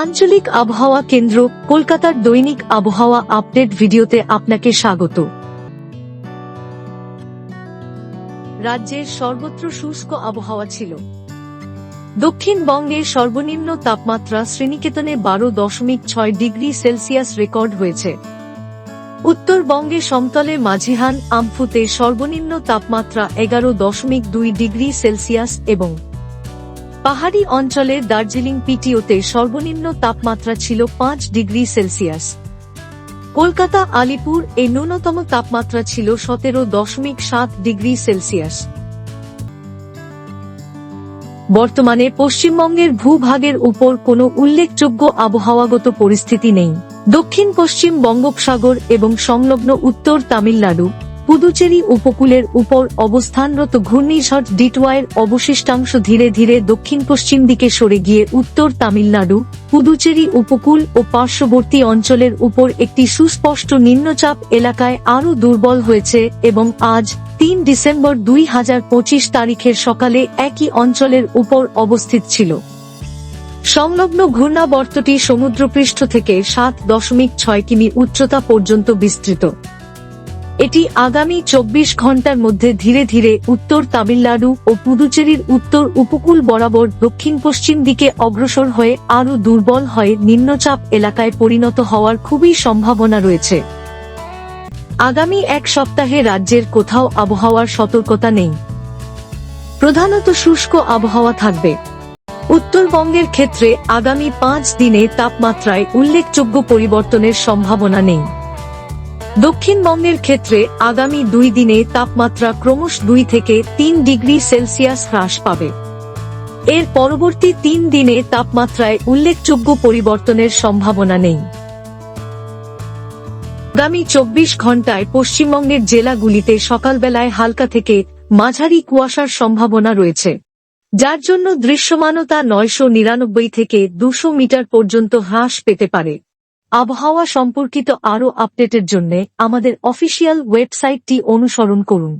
আঞ্চলিক আবহাওয়া কেন্দ্র কলকাতার দৈনিক আবহাওয়া আপডেট ভিডিওতে আপনাকে স্বাগত। রাজ্যের সর্বত্র শুষ্ক আবহাওয়া ছিল। দক্ষিণবঙ্গের সর্বনিম্ন তাপমাত্রা শ্রীনিকেতনে 12.6 ডিগ্রি সেলসিয়াস রেকর্ড হয়েছে। উত্তরবঙ্গে সমতলে মাঝিহান আমফুতে সর্বনিম্ন তাপমাত্রা 11.2 ডিগ্রি সেলসিয়াস এবং পাহাড়ি অঞ্চলের দার্জিলিং পিটিওতে সর্বনিম্ন তাপমাত্রা ছিল 5 ডিগ্রি সেলসিয়াস। কলকাতা আলিপুর এ ন্যূনতম তাপমাত্রা ছিল 17.7 ডিগ্রি সেলসিয়াস। বর্তমানে পশ্চিমবঙ্গের ভূভাগের উপর কোনো উল্লেখযোগ্য আবহাওয়াগত পরিস্থিতি নেই। দক্ষিণ পশ্চিম বঙ্গোপসাগর এবং সংলগ্ন উত্তর তামিলনাড়ু, পুদুচেরি উপকূলের উপর অবস্থানরত ঘূর্ণিঝড় ডিটওয়াইয়ের অবশিষ্টাংশ ধীরে ধীরে দক্ষিণ পশ্চিম দিকে সরে গিয়ে উত্তর তামিলনাড়ু, পুদুচেরি উপকূল ও পার্শ্ববর্তী অঞ্চলের উপর একটি সুস্পষ্ট নিম্নচাপ এলাকায় আরও দুর্বল হয়েছে এবং আজ 3 ডিসেম্বর 2025 তারিখের সকালে একই অঞ্চলের উপর অবস্থিত ছিল। সংলগ্ন ঘূর্ণাবর্তটি সমুদ্রপৃষ্ঠ থেকে 7.6 কিমি উচ্চতা পর্যন্ত বিস্তৃত। এটি আগামী 24 ঘন্টার মধ্যে ধীরে ধীরে উত্তর তামিলনাড়ু ও পুদুচেরির উত্তর উপকূল বরাবর দক্ষিণ পশ্চিম দিকে অগ্রসর হয়ে আরও দুর্বল হয়ে নিম্নচাপ এলাকায় পরিণত হওয়ার খুবই সম্ভাবনা রয়েছে। আগামী এক সপ্তাহে রাজ্যের কোথাও আবহাওয়ার সতর্কতা নেই। প্রধানত শুষ্ক আবহাওয়া থাকবে। উত্তরবঙ্গের ক্ষেত্রে আগামী 5 দিনে তাপমাত্রায় উল্লেখযোগ্য পরিবর্তনের সম্ভাবনা নেই। দক্ষিণবঙ্গের ক্ষেত্রে আগামী 2 দিনে তাপমাত্রা ক্রমশ 2 থেকে 3 ডিগ্রি সেলসিয়াস হ্রাস পাবে। এর পরবর্তী 3 দিনে তাপমাত্রায় উল্লেখযোগ্য পরিবর্তনের সম্ভাবনা নেই। আগামী 24 ঘন্টায় পশ্চিমবঙ্গের জেলাগুলিতে সকালবেলায় হালকা থেকে মাঝারি কুয়াশার সম্ভাবনা রয়েছে, যার জন্য দৃশ্যমানতা 999 থেকে 200 মিটার পর্যন্ত হ্রাস পেতে পারে। আবহাওয়া সম্পর্কিত আরও আপডেটের জন্য আমাদের অফিসিয়াল ওয়েবসাইটটি অনুসরণ করুন।